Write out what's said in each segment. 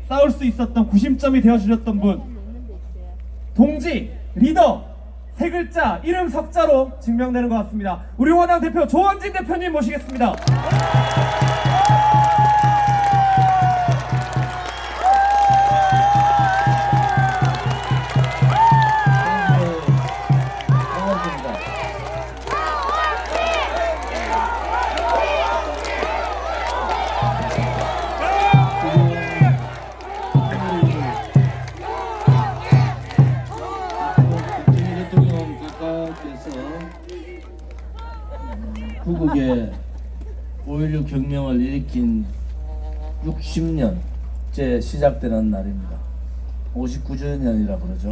싸울 수 있었던 구심점이 되어주셨던 분, 동지, 리더, 세 글자, 이름 석자로 증명되는 것 같습니다. 우리 원당 대표 조원진 대표님 모시겠습니다. 후국에 5.16 혁명을 일으킨 60년째 시작되는 날입니다. 59주년이라 그러죠.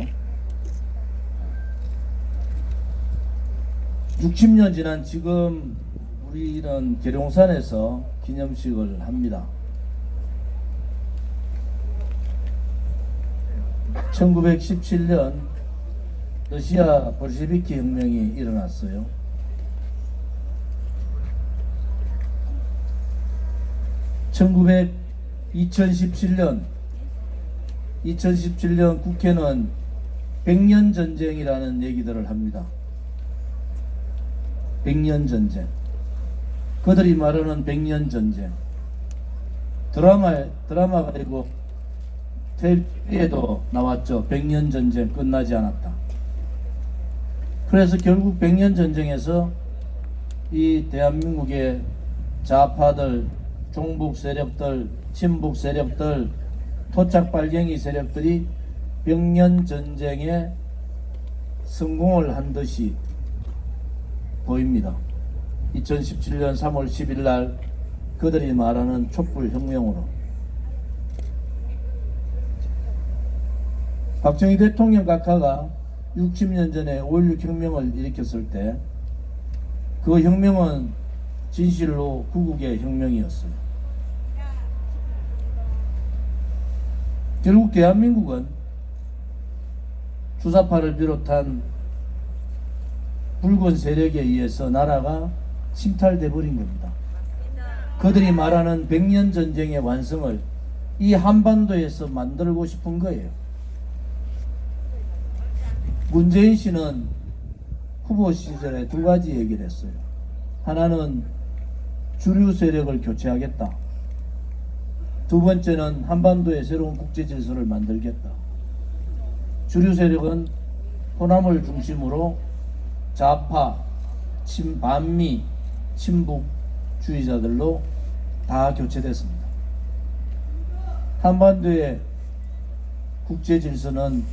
60년 지난 지금 우리는 계룡산에서 기념식을 합니다. 1917년 러시아 볼셰비키 혁명이 일어났어요. 2017년 국회는 100년 전쟁이라는 얘기들을 합니다. 100년 전쟁. 그들이 말하는 100년 전쟁. 드라마가 아니고 TV에도 나왔죠. 100년 전쟁 끝나지 않았다. 그래서 결국 100년 전쟁에서 이 대한민국의 좌파들, 종북 세력들, 친북 세력들, 토착 발갱이 세력들이 100년 전쟁에 성공을 한 듯이 보입니다. 2017년 3월 10일 날 그들이 말하는 촛불 혁명으로 박정희 대통령 각하가 60년 전에 5.16 혁명을 일으켰을 때 그 혁명은 진실로 후국의 혁명이었어요. 결국 대한민국은 주사파를 비롯한 붉은 세력에 의해서 나라가 침탈돼 버린 겁니다. 그들이 말하는 100년 전쟁의 완성을 이 한반도에서 만들고 싶은 거예요. 문재인 씨는 후보 시절에 두 가지 얘기를 했어요. 하나는 주류 세력을 교체하겠다. 두 번째는 한반도에 새로운 국제 질서를 만들겠다. 주류 세력은 호남을 중심으로 좌파, 반미, 친북주의자들로 다 교체됐습니다. 한반도의 국제 질서는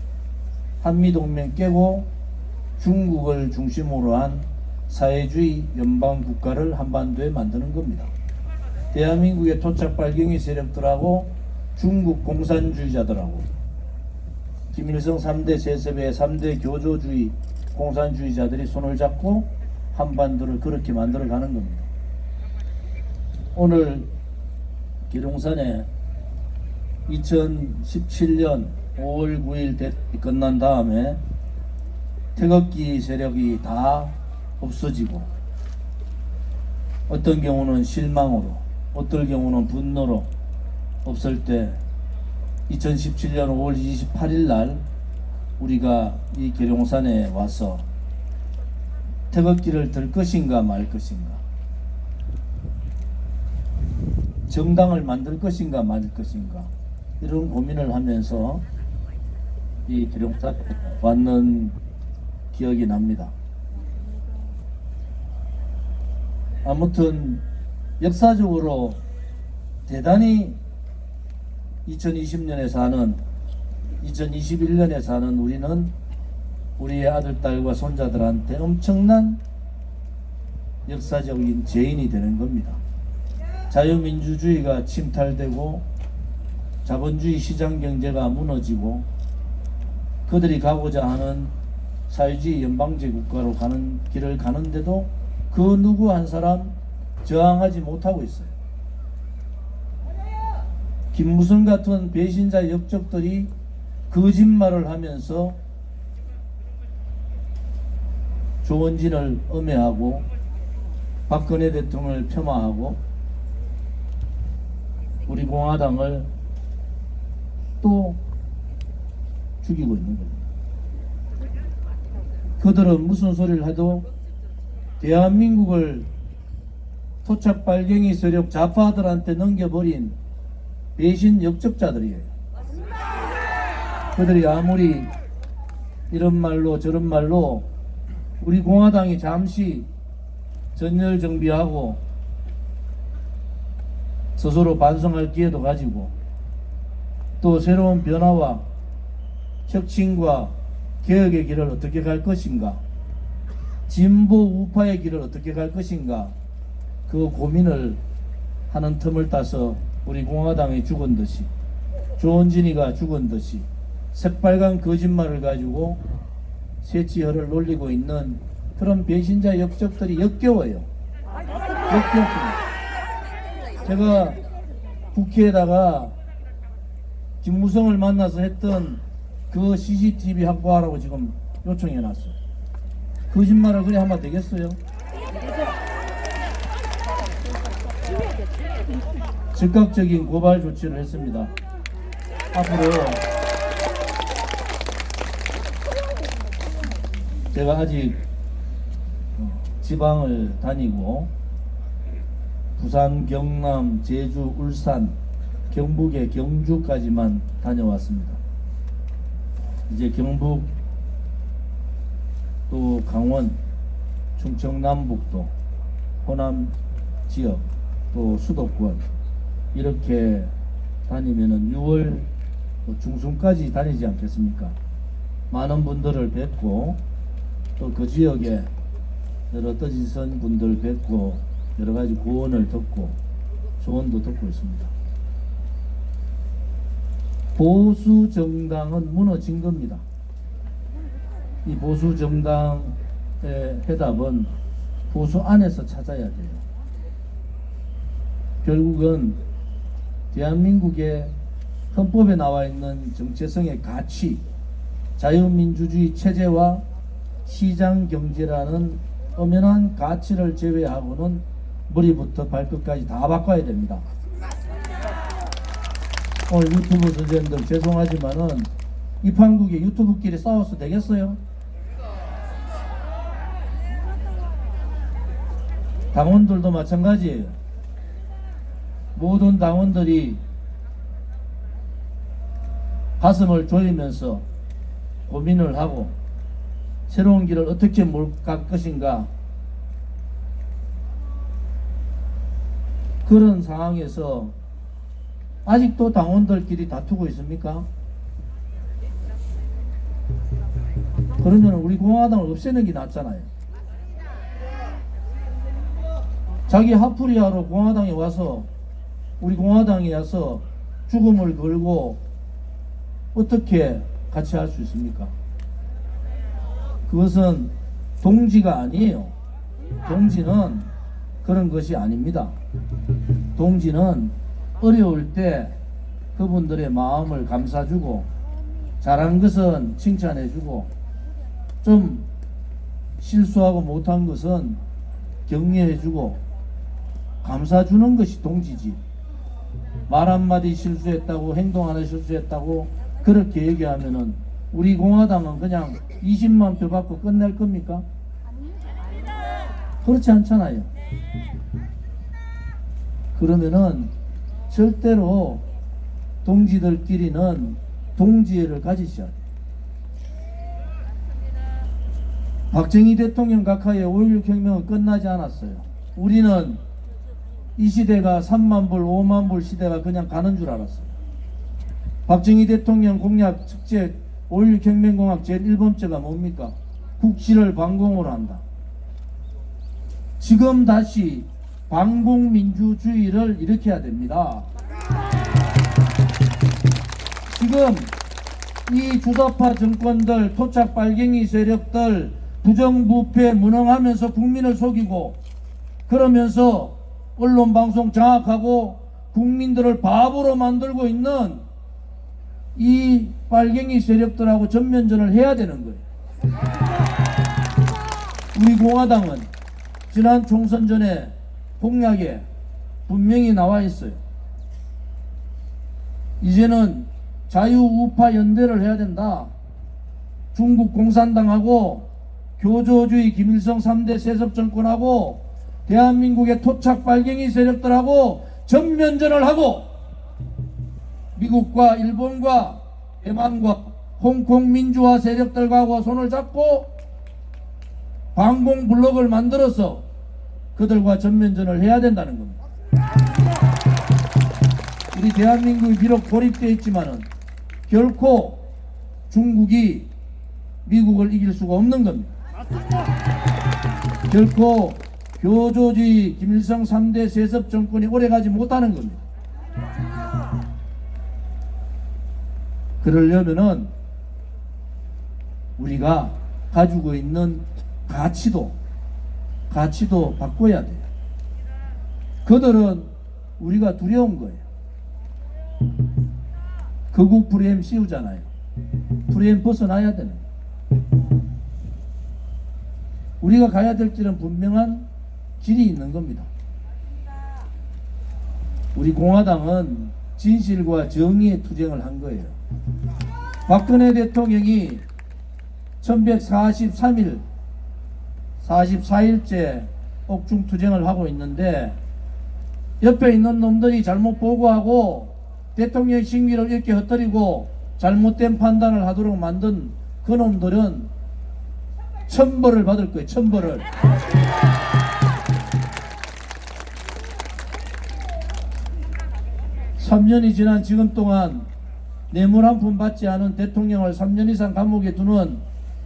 한미동맹 깨고 중국을 중심으로 한 사회주의 연방 국가를 한반도에 만드는 겁니다. 대한민국의 토착 발갱이 세력들하고 중국 공산주의자들하고 김일성 3대 세습의 3대 교조주의 공산주의자들이 손을 잡고 한반도를 그렇게 만들어 가는 겁니다. 오늘 계룡산에 2017년 5월 9일 대선이 끝난 다음에 태극기 세력이 다 없어지고 어떤 경우는 실망으로 어떤 경우는 분노로 없을 때 2017년 5월 28일 날 우리가 이 계룡산에 와서 태극기를 들 것인가 말 것인가, 정당을 만들 것인가 말 것인가, 이런 고민을 하면서 이 계룡산에 왔는 기억이 납니다. 아무튼 역사적으로 대단히 2020년에 사는 2021년에 사는 우리는 우리의 아들, 딸과 손자들한테 엄청난 역사적인 죄인이 되는 겁니다. 자유민주주의가 침탈되고 자본주의 시장경제가 무너지고 그들이 가고자 하는 사회주의 연방제 국가로 가는 길을 가는데도 그 누구 한 사람 저항하지 못하고 있어요. 김무성 같은 배신자 역적들이 거짓말을 하면서 조원진을 음해하고 박근혜 대통령을 폄하하고 우리 공화당을 또 죽이고 있는 겁니다. 그들은 무슨 소리를 해도 대한민국을 토착 빨갱이 세력 좌파들한테 넘겨버린 배신 역적자들이에요. 그들이 아무리 이런 말로 저런 말로 우리 공화당이 잠시 전열 정비하고 스스로 반성할 기회도 가지고 또 새로운 변화와 혁신과 개혁의 길을 어떻게 갈 것인가, 진보 우파의 길을 어떻게 갈 것인가, 그 고민을 하는 틈을 따서 우리 공화당이 죽은 듯이, 조원진이가 죽은 듯이 새빨간 거짓말을 가지고 새치혈을 놀리고 있는 그런 배신자 역적들이 역겨워요. 역겹습니다. 제가 국회에다가 김무성을 만나서 했던 그 CCTV 확보하라고 지금 요청해 놨어요. 거짓말을 그래 하면 되겠어요? 즉각적인 고발 조치를 했습니다. 앞으로 제가 아직 지방을 다니고 부산, 경남, 제주, 울산, 경북의 경주까지만 다녀왔습니다. 이제 경북 또 강원, 충청 남북도, 호남 지역, 또 수도권 이렇게 다니면은 6월 중순까지 다니지 않겠습니까? 많은 분들을 뵙고 또 그 지역에 여러 떠지선 분들 뵙고 여러 가지 고언을 듣고 조언도 듣고 있습니다. 보수 정당은 무너진 겁니다. 이 보수 정당의 해답은 보수 안에서 찾아야 돼요. 결국은 대한민국의 헌법에 나와 있는 정체성의 가치, 자유민주주의 체제와 시장 경제라는 엄연한 가치를 제외하고는 머리부터 발끝까지 다 바꿔야 됩니다. 오늘 유튜브 선생님들 죄송하지만은 이 판국에 유튜브끼리 싸워서 되겠어요? 당원들도 마찬가지예요. 모든 당원들이 가슴을 조이면서 고민을 하고 새로운 길을 어떻게 몰갈 것인가, 그런 상황에서 아직도 당원들끼리 다투고 있습니까? 그러면 우리 공화당을 없애는 게 낫잖아요. 자기 하프리아로 공화당에 와서 우리 공화당에 와서 죽음을 걸고 어떻게 같이 할 수 있습니까? 그것은 동지가 아니에요. 동지는 그런 것이 아닙니다. 동지는 어려울 때 그분들의 마음을 감싸주고 잘한 것은 칭찬해주고 좀 실수하고 못한 것은 격려해주고 감싸주는 것이 동지지. 말 한마디 실수했다고 행동 하나 실수했다고 그렇게 얘기하면은 우리 공화당은 그냥 20만 표 받고 끝낼 겁니까? 그렇지 않잖아요. 그러면은 절대로 동지들끼리는 동지애를 가지셔야 돼요. 박정희 대통령 각하의 5.16 혁명은 끝나지 않았어요. 우리는 이 시대가 3만 불, 5만 불 시대가 그냥 가는 줄 알았어요. 박정희 대통령 공약 축제 5.16 혁명공약 제1번째가 뭡니까? 국시를 반공으로 한다. 지금 다시 반공민주주의를 일으켜야 됩니다. 지금 이 주사파 정권들, 토착 빨갱이 세력들 부정부패 무능하면서 국민을 속이고 그러면서 언론 방송 장악하고 국민들을 바보로 만들고 있는 이 빨갱이 세력들하고 전면전을 해야 되는 거예요. 우리 공화당은 지난 총선 전에 공약에 분명히 나와 있어요. 이제는 자유우파 연대를 해야 된다. 중국 공산당하고 교조주의 김일성 3대 세습 정권하고 대한민국의 토착 빨갱이 세력들하고 전면전을 하고 미국과 일본과 대만과 홍콩 민주화 세력들과 손을 잡고 반공 블록을 만들어서 그들과 전면전을 해야 된다는 겁니다. 우리 대한민국이 비록 고립되어 있지만은 결코 중국이 미국을 이길 수가 없는 겁니다. 결코 교조주의 김일성 3대 세습 정권이 오래가지 못하는 겁니다. 그러려면은 우리가 가지고 있는 가치도 바꿔야 돼요. 그들은 우리가 두려운 거예요. 극우 프레임 씌우잖아요. 프레임 벗어나야 되는 거예요. 우리가 가야 될 길은 분명한 길이 있는 겁니다. 우리 공화당은 진실과 정의의 투쟁을 한 거예요. 박근혜 대통령이 1143일 44일째 옥중 투쟁을 하고 있는데 옆에 있는 놈들이 잘못 보고하고 대통령 신기를 이렇게 흩뜨리고 잘못된 판단을 하도록 만든 그 놈들은 천벌을 받을 거예요. 천벌을. (3년이) 지난 지금 동안 뇌물 한 푼 받지 않은 대통령을 3년 이상 감옥에 두는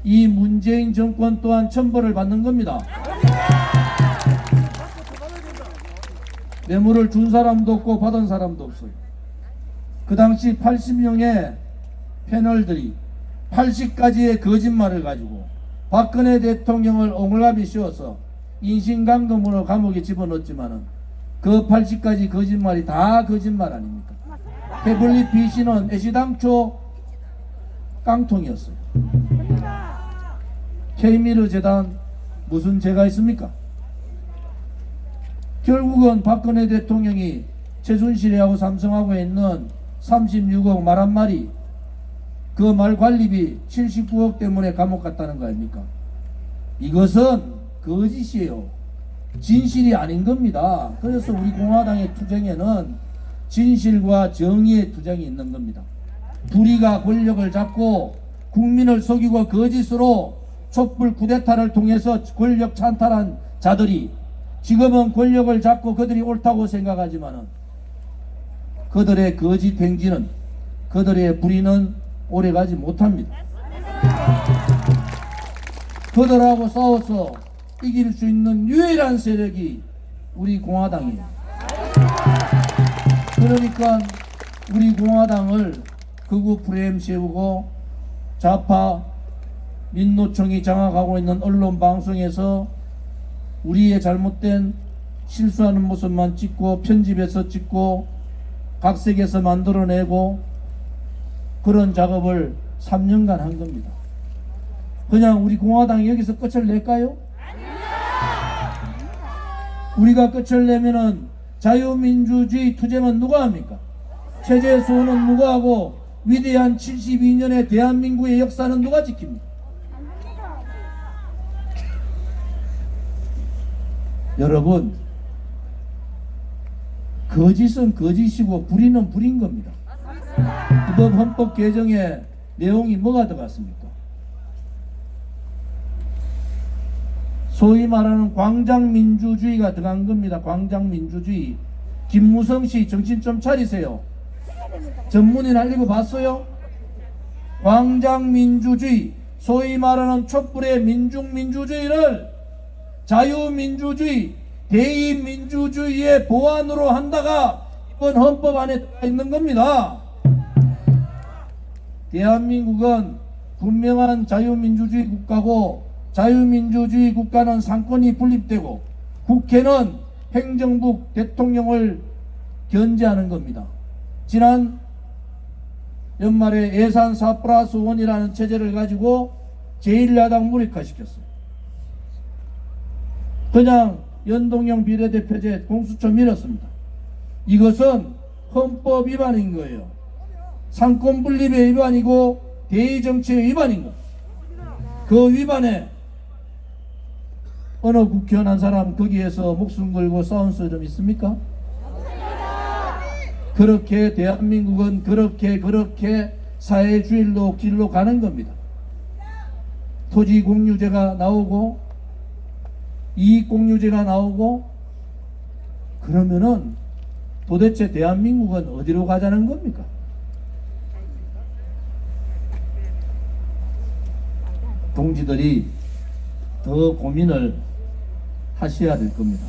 이 문재인 정권 또한 천벌을 받는 겁니다. 뇌물을 준 사람도 없고 받은 사람도 없어요. 그 당시 80명의 패널들이 80가지의 거짓말을 가지고 박근혜 대통령을 옹알감이 씌워서 인신감금으로 감옥에 집어넣었지만은 그 80가지 거짓말이 다 거짓말 아닙니까? 태블릿 PC는 애시당초 깡통이었어요. K미르 재단 무슨 죄가 있습니까? 결국은 박근혜 대통령이 최순실하고 삼성하고 있는 36억 말 한 마리 그 말 관리비 79억 때문에 감옥 갔다는 거 아닙니까? 이것은 거짓이에요. 진실이 아닌 겁니다. 그래서 우리 공화당의 투쟁에는 진실과 정의의 투쟁이 있는 겁니다. 불의가 권력을 잡고 국민을 속이고 거짓으로 촛불 쿠데타를 통해서 권력 찬탈한 자들이 지금은 권력을 잡고 그들이 옳다고 생각하지만은 그들의 거짓 행진은, 그들의 불의는 오래가지 못합니다. 그들하고 싸워서 이길 수 있는 유일한 세력이 우리 공화당이에요. 그러니까 우리 공화당을 극우 프레임 세우고 좌파 민노총이 장악하고 있는 언론 방송에서 우리의 잘못된 실수하는 모습만 찍고 편집해서 찍고 각색해서 만들어내고 그런 작업을 3년간 한 겁니다. 그냥 우리 공화당이 여기서 끝을 낼까요? 우리가 끝을 내면은 자유민주주의 투쟁은 누가 합니까? 체제 수호는 누가 하고 위대한 72년의 대한민국의 역사는 누가 지킵니까? 여러분, 거짓은 거짓이고 불의는 불인 겁니다. 이번 헌법 개정에 내용이 뭐가 들어갔습니까? 소위 말하는 광장민주주의가 들어간 겁니다. 광장민주주의. 김무성 씨 정신 좀 차리세요. 전문이나 읽어봤어요? 광장민주주의, 소위 말하는 촛불의 민중민주주의를 자유민주주의, 대의민주주의의 보완으로 한다가 이번 헌법 안에 들어가 있는 겁니다. 대한민국은 분명한 자유민주주의 국가고 자유민주주의 국가는 상권이 분립되고 국회는 행정부 대통령을 견제하는 겁니다. 지난 연말에 예산 4+1이라는 체제를 가지고 제1야당 무력화시켰어요. 그냥 연동형 비례대표제 공수처 밀었습니다. 이것은 헌법 위반인 거예요. 상권 분립의 위반이고 대의 정치의 위반이고, 그 위반에 어느 국회의원 한 사람 거기에서 목숨 걸고 싸운 소리 있습니까? 그렇게 대한민국은 그렇게 사회주의로 길로 가는 겁니다. 토지 공유제가 나오고 이익 공유제가 나오고, 그러면은 도대체 대한민국은 어디로 가자는 겁니까? 동지들이 더 고민을 하셔야 될 겁니다.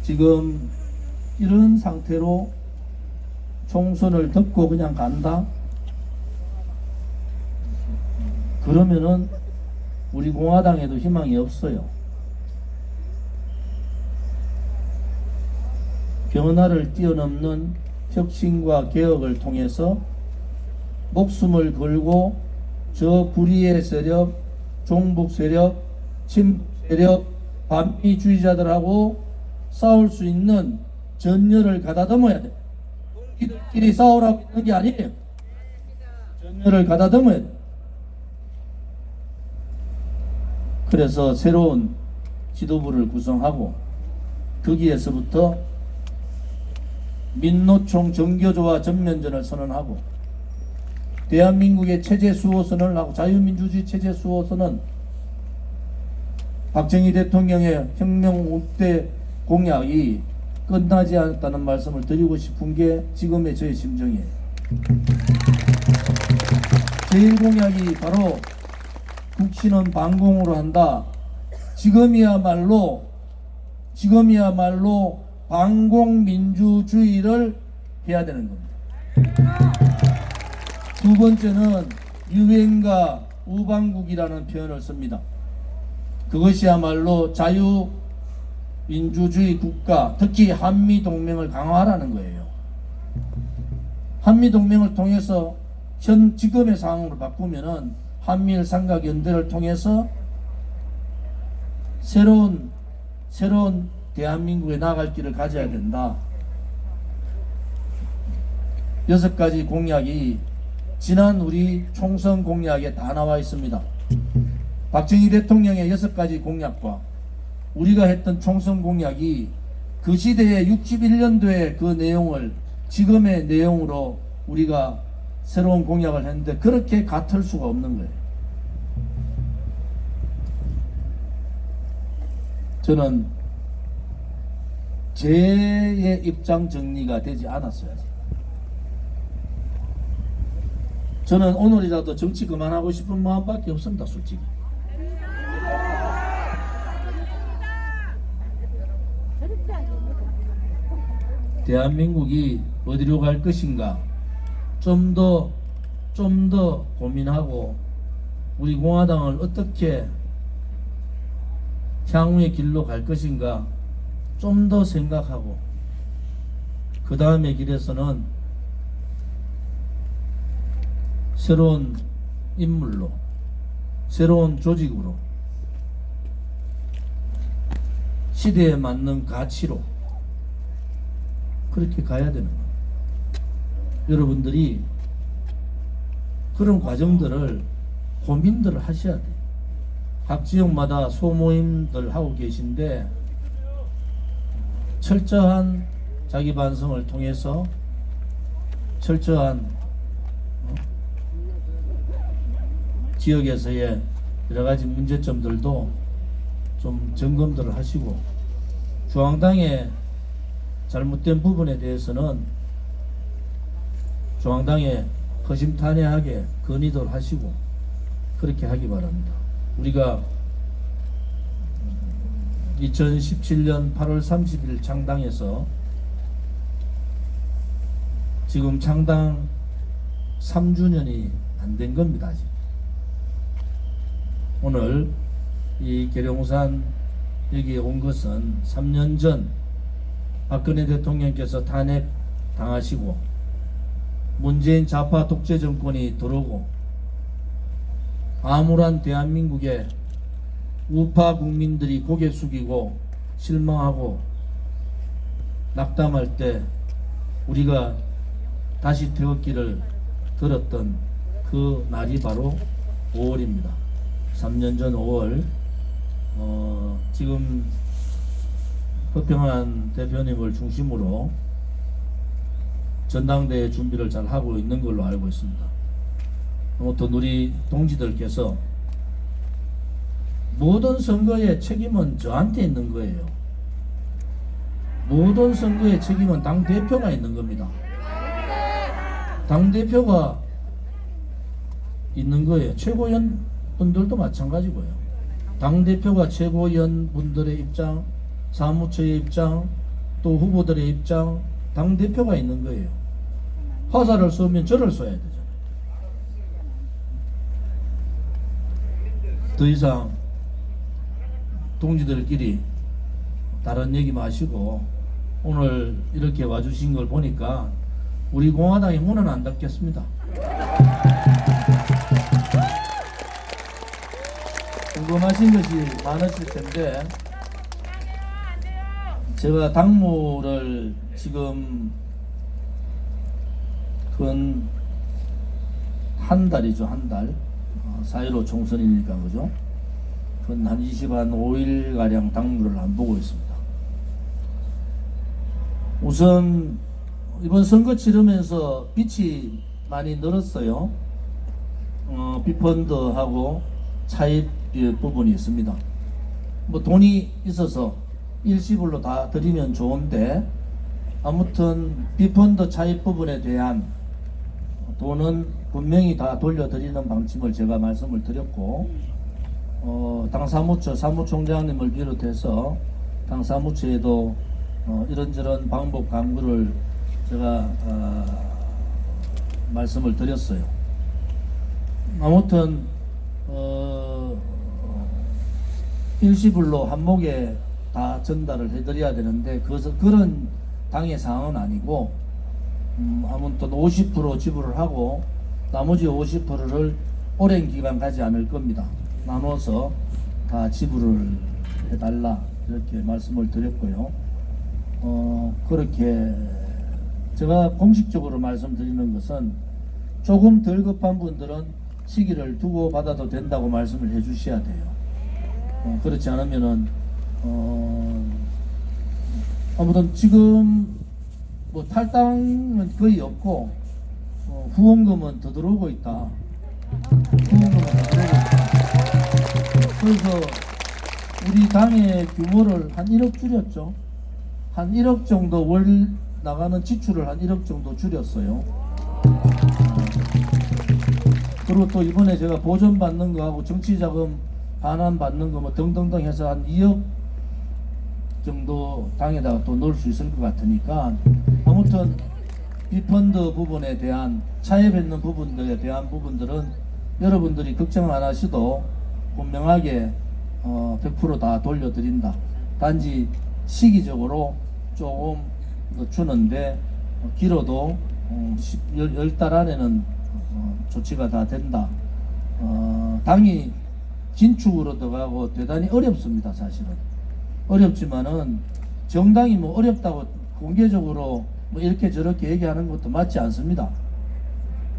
지금 이런 상태로 총선을 덮고 그냥 간다? 그러면은 우리 공화당에도 희망이 없어요. 변화를 뛰어넘는 혁신과 개혁을 통해서 목숨을 걸고 저 불의의 세력, 종북 세력, 친북 세력, 반미주의자들하고 싸울 수 있는 전열을 가다듬어야 돼. 동지들끼리 싸우라고 있는 게 아니에요. 전열을 가다듬어야 돼. 그래서 새로운 지도부를 구성하고 거기에서부터 민노총 정교조와 전면전을 선언하고, 대한민국의 체제 수호선을 하고 자유민주주의 체제 수호선은 박정희 대통령의 혁명 5대 공약이 끝나지 않았다는 말씀을 드리고 싶은 게 지금의 저의 심정이에요. 제1공약이 바로 국신은 반공으로 한다. 지금이야말로 반공민주주의를 해야 되는 겁니다. 두 번째는 유엔과 우방국이라는 표현을 씁니다. 그것이야말로 자유민주주의 국가, 특히 한미동맹을 강화하라는 거예요. 한미동맹을 통해서 지금의 상황으로 바꾸면은 한미일 삼각연대를 통해서 새로운 대한민국에 나갈 길을 가져야 된다. 6가지 공약이 지난 우리 총선 공약에 다 나와 있습니다. 박정희 대통령의 6가지 공약과 우리가 했던 총선 공약이 그 시대의 61년도의 그 내용을 지금의 내용으로 우리가 새로운 공약을 했는데 그렇게 같을 수가 없는 거예요. 저는 제 입장 정리가 되지 않았어요. 저는 오늘이라도 정치 그만하고 싶은 마음밖에 없습니다. 솔직히. 대한민국이 어디로 갈 것인가 좀 더 고민하고, 우리 공화당을 어떻게 향후의 길로 갈 것인가 좀 더 생각하고, 그 다음의 길에서는 새로운 인물로, 새로운 조직으로, 시대에 맞는 가치로 그렇게 가야 되는 거예요. 여러분들이 그런 과정들을 고민들을 하셔야 돼요. 각 지역마다 소모임들 하고 계신데 철저한 자기 반성을 통해서 철저한 지역에서의 여러 가지 문제점들도 좀 점검들을 하시고, 중앙당의 잘못된 부분에 대해서는 중앙당에 허심탄회하게 건의들 하시고 그렇게 하기 바랍니다. 우리가 2017년 8월 30일 창당해서 지금 창당 3주년이 안 된 겁니다. 아직. 오늘 이 계룡산 여기에 온 것은 3년 전 박근혜 대통령께서 탄핵 당하시고 문재인 좌파 독재 정권이 들어오고 암울한 대한민국에 우파 국민들이 고개 숙이고 실망하고 낙담할 때 우리가 다시 태극기를 들었던 그 날이 바로 5월입니다. 3년 전 5월. 지금 허평한 대표님을 중심으로 전당대회 준비를 잘 하고 있는 걸로 알고 있습니다. 아무튼 우리 동지들께서 모든 선거의 책임은 저한테 있는 거예요. 모든 선거의 책임은 당대표가 있는 겁니다. 당대표가 있는 거예요. 최고위원 분들도 마찬가지고요. 당대표가 최고위원 분들의 입장, 사무처의 입장, 또 후보들의 입장, 당대표가 있는 거예요. 화살을 쏘면 저를 쏘야 되잖아요. 더 이상 동지들끼리 다른 얘기 마시고 오늘 이렇게 와주신 걸 보니까 우리 공화당의 문은 안 닫겠습니다. 궁금하신 것이 많으실 텐데 제가 당무를 지금 한 달이죠. 한 달. 4.15 총선이니까 그죠? 한 25일가량 당무를 안 보고 있습니다. 우선 이번 선거 치르면서 빚이 많이 늘었어요. 비펀드하고 차입 부분이 있습니다. 뭐 돈이 있어서 일시불로 다 드리면 좋은데 아무튼 비펀드 차입 부분에 대한 돈은 분명히 다 돌려드리는 방침을 제가 말씀을 드렸고 당 사무처 사무총장님을 비롯해서 당 사무처에도 이런저런 방법 강구를 제가 말씀을 드렸어요. 아무튼 일시불로 한목에 다 전달을 해드려야 되는데 그런 당의 상황은 아니고 아무튼 50% 지불을 하고 나머지 50%를 오랜 기간 가지 않을 겁니다. 나눠서 다 지불을 해달라 이렇게 말씀을 드렸고요. 그렇게 제가 공식적으로 말씀드리는 것은 조금 덜 급한 분들은 시기를 두고 받아도 된다고 말씀을 해 주셔야 돼요. 그렇지 않으면은 아무튼 지금 뭐 탈당은 거의 없고 후원금은 더 들어오고 있다. 그래서 우리 당의 규모를 한 1억 줄였죠. 한 1억 정도 월 나가는 지출을 한 1억 정도 줄였어요. 그리고 또 이번에 제가 보전 받는 거하고 정치자금 반환 받는 거 뭐 등등등 해서 한 2억 정도 당에다가 또 넣을 수 있을 것 같으니까 아무튼 비펀드 부분에 대한 차입했는 부분들에 대한 부분들은 여러분들이 걱정 안 하셔도 분명하게 100% 돌려드린다. 단지 시기적으로 조금 주는데 길어도 10달 안에는 조치가 다 된다. 당이 긴축으로 들어가고 대단히 어렵습니다. 사실은 어렵지만은 정당이 뭐 어렵다고 공개적으로 뭐 이렇게 저렇게 얘기하는 것도 맞지 않습니다.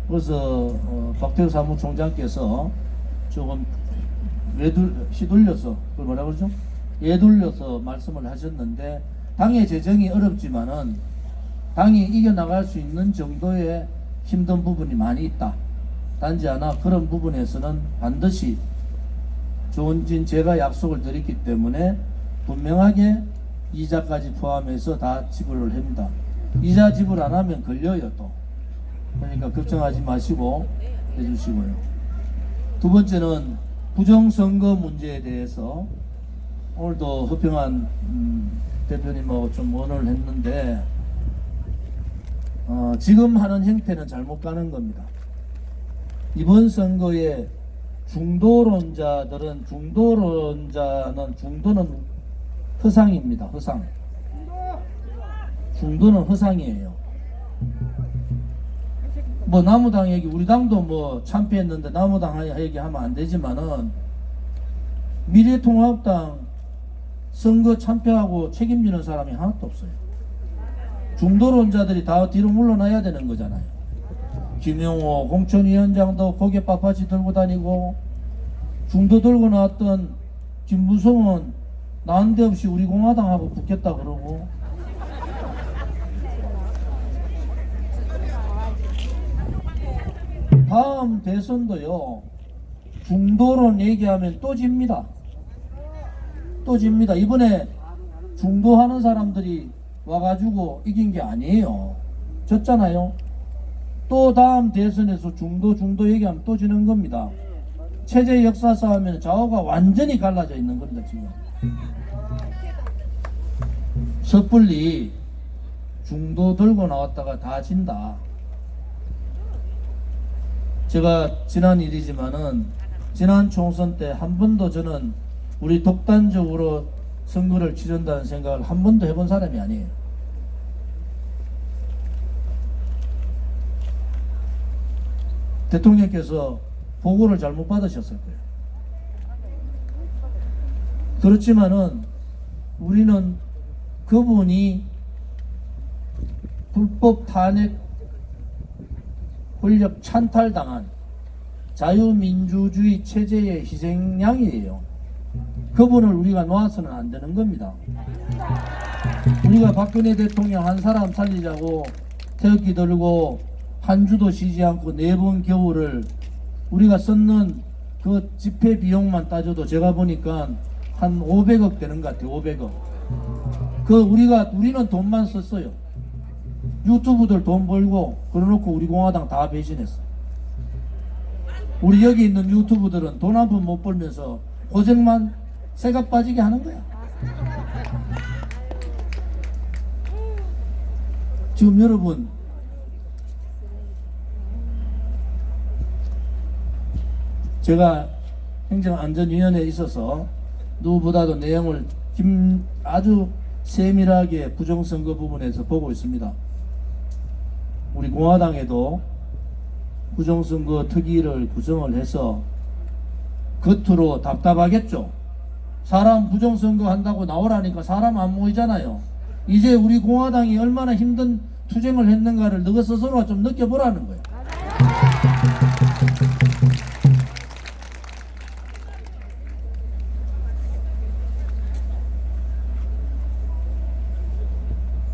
그래서 박태우 사무총장께서 조금 휘둘려서 그걸 뭐라 그러죠? 예둘려서 말씀을 하셨는데 당의 재정이 어렵지만은 당이 이겨나갈 수 있는 정도의 힘든 부분이 많이 있다. 단지 하나 그런 부분에서는 반드시 조원진 제가 약속을 드렸기 때문에 분명하게 이자까지 포함해서 다 지불을 합니다. 이자 지불 안 하면 걸려요 또. 그러니까 걱정하지 마시고 해주시고요. 두 번째는 부정선거 문제에 대해서 오늘도 허평한 대표님하고 좀 원을 했는데 지금 하는 형태는 잘못 가는 겁니다. 이번 선거에 중도론자는 허상입니다. 허상. 중도는 허상이에요. 뭐 나무당 얘기 우리 당도 뭐 참패했는데 나무당 얘기하면 안 되지만은 미래통합당 선거 참패하고 책임지는 사람이 하나도 없어요. 중도론자들이 다 뒤로 물러나야 되는 거잖아요. 김용호 공천위원장도 고개 빳빳이 들고 다니고, 중도 들고 나왔던 김무성은 난데없이 우리 공화당하고 붙겠다 그러고, 다음 대선도요, 중도론 얘기하면 또 집니다. 또 집니다. 이번에 중도하는 사람들이 와가지고 이긴 게 아니에요. 졌잖아요. 또 다음 대선에서 중도 얘기하면 또 지는 겁니다. 체제 역사사 하면 좌우가 완전히 갈라져 있는 겁니다. 지금 섣불리 중도 들고 나왔다가 다 진다. 제가 지난 일이지만은 지난 총선 때 한 번도 저는 우리 독단적으로 선거를 치른다는 생각을 한 번도 해본 사람이 아니에요. 대통령께서 보고를 잘못 받으셨을 거예요. 그렇지만은 우리는 그분이 불법 탄핵 권력 찬탈당한 자유민주주의 체제의 희생양이에요. 그분을 우리가 놓아서는 안 되는 겁니다. 우리가 박근혜 대통령 한 사람 살리자고 태극기 들고 한 주도 쉬지 않고 4번 겨울을 우리가 썼는 그 집회 비용만 따져도 제가 보니까 한 500억 되는 것 같아요. 500억. 우리는 돈만 썼어요. 유튜브들 돈 벌고 그래놓고 우리 공화당 다 배신했어. 우리 여기 있는 유튜브들은 돈 한 푼 못 벌면서 고생만 새가 빠지게 하는 거야. 지금 여러분 제가 행정안전위원회에 있어서 누구보다도 내용을 아주 세밀하게 부정선거 부분에서 보고 있습니다. 우리 공화당에도 부정선거 특위를 구성을 해서 겉으로 답답하겠죠. 사람 부정선거 한다고 나오라니까 사람 안 모이잖아요. 이제 우리 공화당이 얼마나 힘든 투쟁을 했는가를 너가 스스로가 좀 느껴보라는 거예요.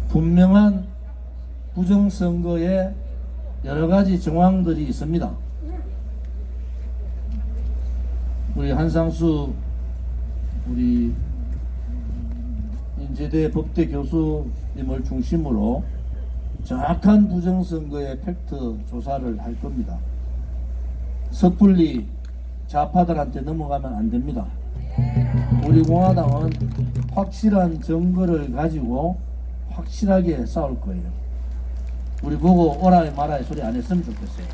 분명한 부정선거에 여러가지 정황들이 있습니다. 우리 한상수 우리 인제대 법대 교수님을 중심으로 정확한 부정선거의 팩트 조사를 할 겁니다. 섣불리 좌파들한테 넘어가면 안 됩니다. 우리 공화당은 확실한 증거를 가지고 확실하게 싸울 거예요. 우리 보고 오라이 마라이 소리 안 했으면 좋겠어요.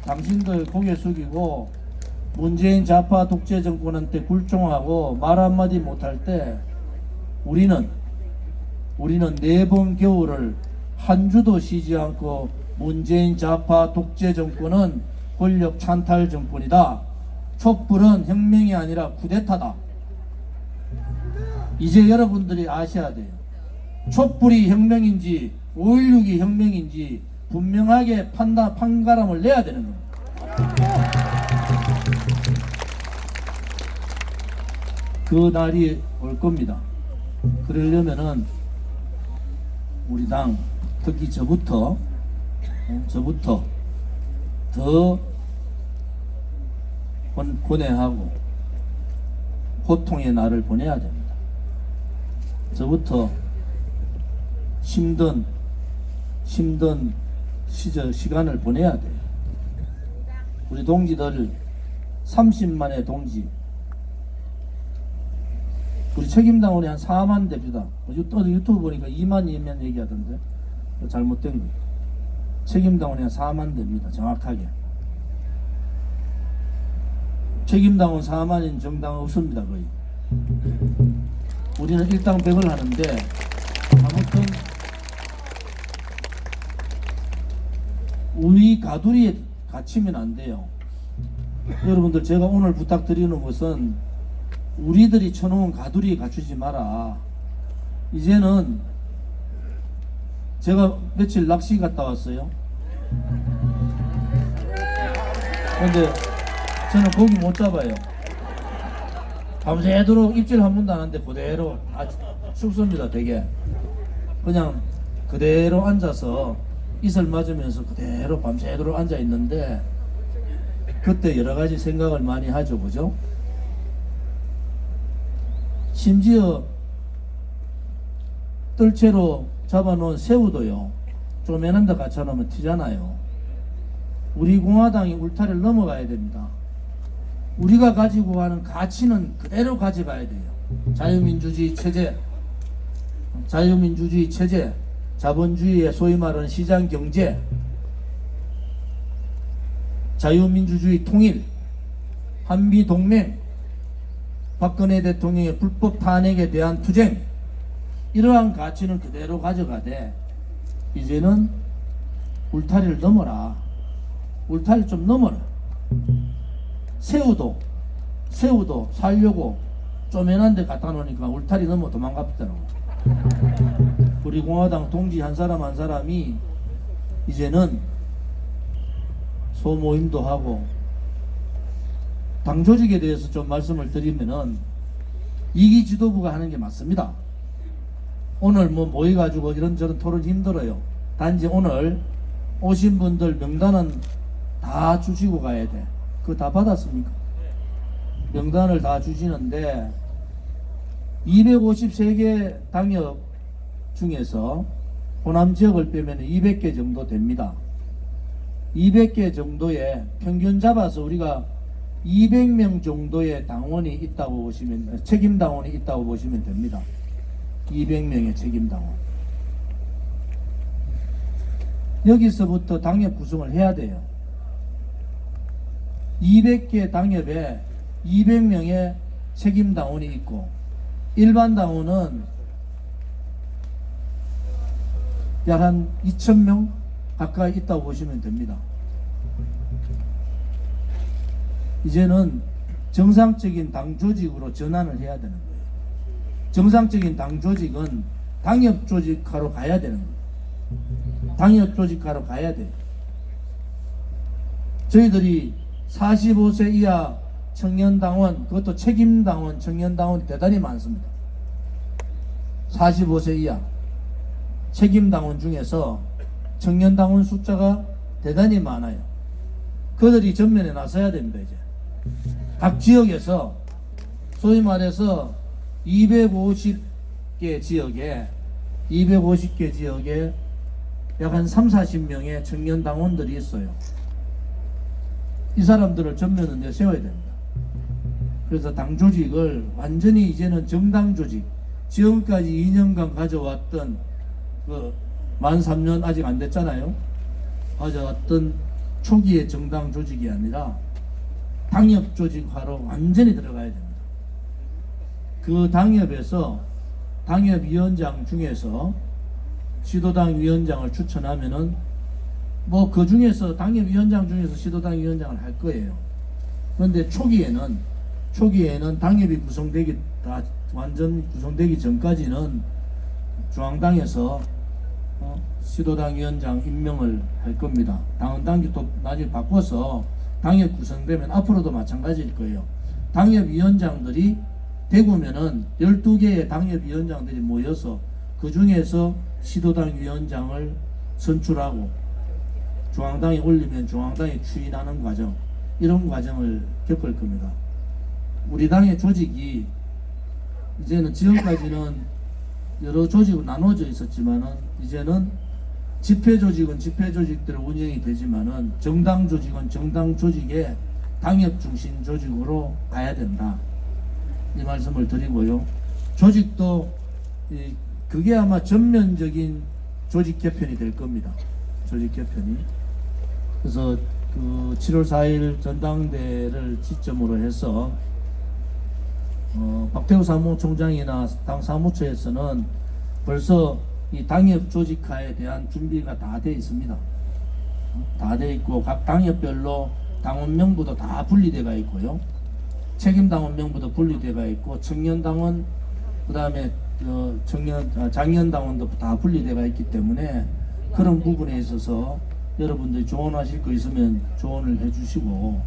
당신들 고개 숙이고 문재인 좌파 독재 정권한테 굴종하고 말 한마디 못할 때 우리는 4번 겨울을 한 주도 쉬지 않고 문재인 좌파 독재 정권은 권력 찬탈 정권이다. 촛불은 혁명이 아니라 쿠데타다. 이제 여러분들이 아셔야 돼요. 촛불이 혁명인지 5.16이 혁명인지 분명하게 판가름을 내야 되는 겁니다. 그 날이 올 겁니다. 그러려면은 우리 당 특히 저부터 더 고뇌하고 고통의 날을 보내야 됩니다. 저부터 힘든 시간을 보내야 돼요. 우리 동지들 30만의 동지, 우리 책임당원이 한 4만 됩니다. 유튜브 보니까 2만이면 얘기하던데 잘못된 거예요. 책임당원이 한 4만 됩니다. 정확하게. 책임당원 4만인 정당 없습니다. 거의. 우리는 일당 100을 하는데 아무튼 우리 가두리에 갇히면 안 돼요. 여러분들 제가 오늘 부탁드리는 것은 우리들이 쳐놓은 가두리에 갇히지 마라. 이제는 제가 며칠 낚시 갔다 왔어요. 근데 저는 고기 못 잡아요. 밤새도록 입질 한 번도 안 하는데 그대로 춥습니다. 되게 그냥 그대로 앉아서 이슬 맞으면서 그대로 밤새도록 앉아 있는데 그때 여러 가지 생각을 많이 하죠, 그죠? 심지어 뜰채로 잡아놓은 새우도요, 쪼매는 데 갖춰놓으면 튀잖아요. 우리 공화당이 울타리를 넘어가야 됩니다. 우리가 가지고 가는 가치는 그대로 가져가야 돼요. 자유민주주의 체제, 자유민주주의 체제, 자본주의의 소위 말하는 시장경제, 자유민주주의 통일, 한미동맹, 박근혜 대통령의 불법 탄핵에 대한 투쟁, 이러한 가치는 그대로 가져가되 이제는 울타리를 넘어라. 울타리 좀 넘어라. 새우도 살려고 쪼매난 데 갖다 놓으니까 울타리 넘어 도망갔더라고. 우리 공화당 동지 한 사람 한 사람이 이제는 소모임도 하고, 당 조직에 대해서 좀 말씀을 드리면은 이기 지도부가 하는 게 맞습니다. 오늘 뭐 모여가지고 이런저런 토론 힘들어요. 단지 오늘 오신 분들 명단은 다 주시고 가야 돼. 그거 다 받았습니까? 명단을 다 주시는데 253개 당협 중에서 호남 지역을 빼면 200개 정도 됩니다. 200개 정도의 평균 잡아서 우리가 200명 정도의 당원이 있다고 보시면, 책임 당원이 있다고 보시면 됩니다. 200명의 책임 당원. 여기서부터 당협 구성을 해야 돼요. 200개 당협에 200명의 책임 당원이 있고, 일반 당원은 약 한 2,000명 가까이 있다고 보시면 됩니다. 이제는 정상적인 당 조직으로 전환을 해야 되는 거예요. 정상적인 당 조직은 당협 조직화로 가야 되는 거예요. 당협 조직화로 가야 돼요. 저희들이 45세 이하 청년당원, 그것도 책임당원, 청년당원이 대단히 많습니다. 45세 이하 책임당원 중에서 청년당원 숫자가 대단히 많아요. 그들이 전면에 나서야 됩니다. 이제 각 지역에서 소위 말해서 250개 지역에 약 한 3, 40명의 청년당원들이 있어요. 이 사람들을 전면에 내세워야 됩니다. 그래서 당 조직을 완전히 이제는 정당 조직, 지금까지 2년간 가져왔던 만 3년 아직 안 됐잖아요. 가져왔던 초기의 정당 조직이 아니라 당협 조직화로 완전히 들어가야 됩니다. 그 당협에서 당협위원장 중에서 시도당 위원장을 추천하면은 뭐 그 중에서 당협위원장 중에서 시도당 위원장을 할 거예요. 그런데 초기에는 당협이 구성되기 다 완전 구성되기 전까지는 중앙당에서 시도당 위원장 임명을 할 겁니다. 당헌 당규도 나중에 바꿔서 당협 구성되면 앞으로도 마찬가지일 거예요. 당협위원장들이 대구면은 12개의 당협위원장들이 모여서 그 중에서 시도당 위원장을 선출하고 중앙당에 올리면 중앙당에 추인하는 과정, 이런 과정을 겪을 겁니다. 우리 당의 조직이 이제는 지금까지는 여러 조직으로 나눠져 있었지만은 이제는 집회 조직은 집회 조직대로 운영이 되지만은 정당 조직은 정당 조직의 당협 중심 조직으로 가야 된다. 이 말씀을 드리고요. 조직도 그게 아마 전면적인 조직 개편이 될 겁니다. 조직 개편이. 그래서 그 7월 4일 전당대를 지점으로 해서 박태우 사무총장이나 당 사무처에서는 벌써 이 당협 조직화에 대한 준비가 다 돼 있습니다. 다 돼 있고 각 당협별로 당원 명부도 다 분리되어 있고요. 책임 당원 명부도 분리되어 있고 청년 당원, 그 다음에 장년당원도 다 분리되어 있기 때문에 그런 부분에 있어서 여러분들이 조언하실 거 있으면 조언을 해주시고,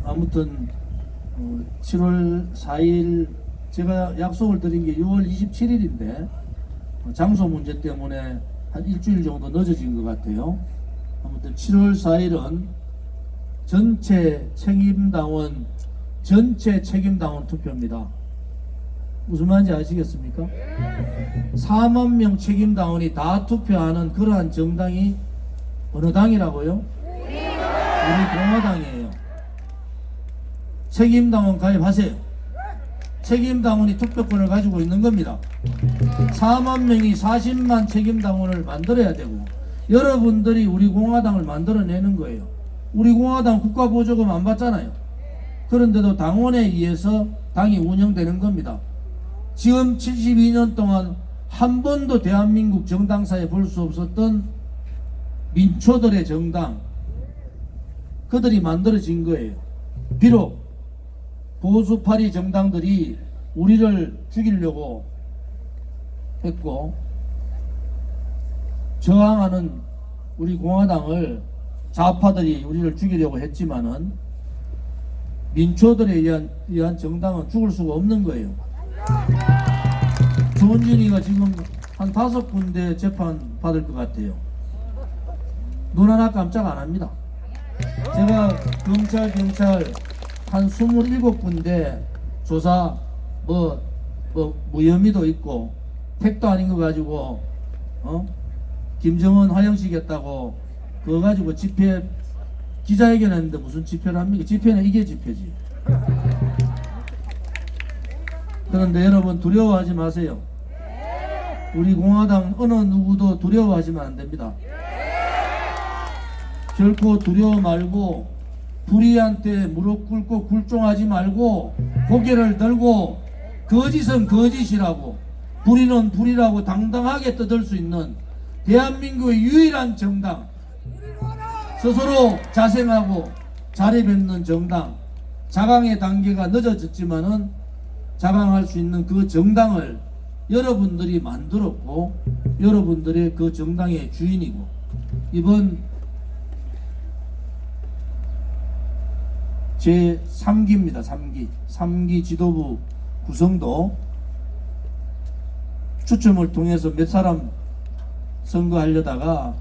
아무튼 7월 4일 제가 약속을 드린 게 6월 27일인데 장소 문제 때문에 한 일주일 정도 늦어진 것 같아요. 아무튼 7월 4일은 전체 책임당원 투표입니다. 무슨 말인지 아시겠습니까? 4만 명 책임당원이 다 투표하는 그러한 정당이 어느 당이라고요? 우리 공화당이에요. 책임당원 가입하세요. 책임당원이 투표권을 가지고 있는 겁니다. 4만 명이 40만 책임당원을 만들어야 되고, 여러분들이 우리 공화당을 만들어내는 거예요. 우리 공화당 국가보조금 안 받잖아요. 그런데도 당원에 의해서 당이 운영되는 겁니다. 지금 72년 동안 한 번도 대한민국 정당사에 볼 수 없었던 민초들의 정당, 그들이 만들어진 거예요. 비록 보수파리 정당들이 우리를 죽이려고 했고, 저항하는 우리 공화당을 좌파들이 우리를 죽이려고 했지만은 민초들에 의한 정당은 죽을 수가 없는 거예요. 조원진이가 지금 한 5군데 재판 받을 것 같아요. 눈 하나 깜짝 안 합니다. 제가 검찰, 경찰 한 27군데 조사 무혐의도 있고, 택도 아닌 거 가지고 김정은 화형시켰다고 그거 가지고 집회 기자회견 했는데 무슨 집회를 합니까? 집회는 이게 집회지. 그런데 여러분 두려워하지 마세요. 우리 공화당 어느 누구도 두려워하시면 안 됩니다. 결코 두려워 말고, 불의한테 무릎 꿇고 굴종하지 말고, 고개를 들고, 거짓은 거짓이라고, 불의는 불의라고 당당하게 떠들 수 있는 대한민국의 유일한 정당, 스스로 자생하고 자리 뱉는 정당, 자강의 단계가 늦어졌지만은 자강할 수 있는 그 정당을 여러분들이 만들었고, 여러분들의 그 정당의 주인이고, 이번 제 3기입니다. 3기 지도부 구성도 추첨을 통해서 몇 사람 선거하려다가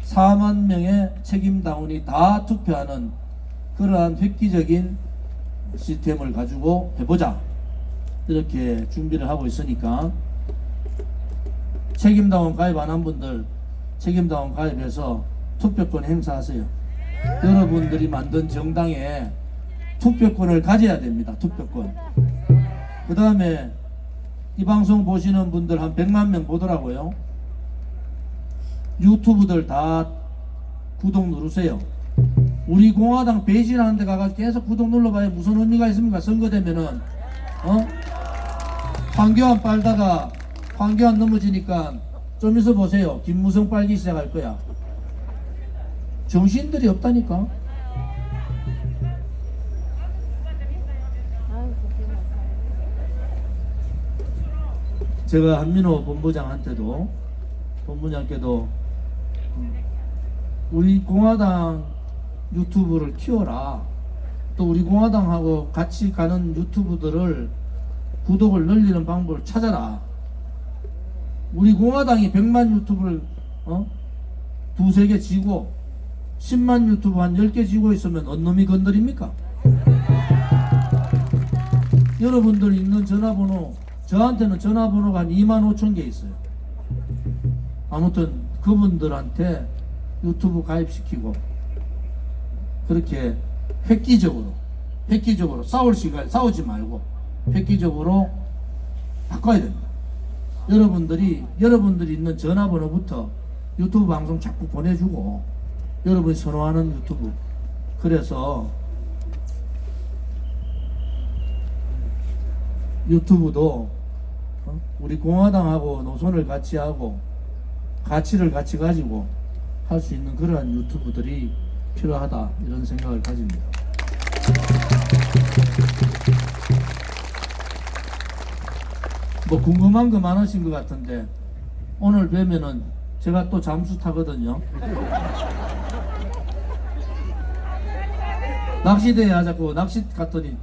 4만 명의 책임당원이 다 투표하는 그러한 획기적인 시스템을 가지고 해보자, 이렇게 준비를 하고 있으니까 책임당원 가입 안 한 분들 책임당원 가입해서 투표권 행사하세요. 여러분들이 만든 정당에 투표권을 가져야 됩니다. 투표권. 그 다음에 이 방송 보시는 분들 한 100만 명 보더라고요. 유튜브들 다 구독 누르세요. 우리 공화당 배신하는 데 가서 계속 구독 눌러봐야 무슨 의미가 있습니까? 선거 되면은 황교안 빨다가 황교안 넘어지니까 좀 있어 보세요. 김무성 빨기 시작할 거야. 정신들이 없다니까. 제가 한민호 본부장께도 우리 공화당 유튜브를 키워라, 또 우리 공화당하고 같이 가는 유튜브들을 구독을 늘리는 방법을 찾아라. 우리 공화당이 100만 유튜브를 두세 개 지고 10만 유튜브 한 10개 지고 있으면 어느 놈이 건드립니까? 여러분들 있는 전화번호, 저한테는 전화번호가 한 2만 5천 개 있어요. 아무튼 그분들한테 유튜브 가입시키고, 그렇게 획기적으로 싸우지 말고 획기적으로 바꿔야 됩니다. 여러분들이 있는 전화번호부터 유튜브 방송 자꾸 보내주고, 여러분이 선호하는 유튜브, 그래서 유튜브도 우리 공화당하고 노선을 같이 하고 가치를 같이 가지고 할 수 있는 그러한 유튜브들이 필요하다, 이런 생각을 가집니다. 뭐 궁금한 거 많으신 것 같은데 오늘 뵈면은 제가 또 잠수 타거든요. 낚시대회 하자고 낚시 갔더니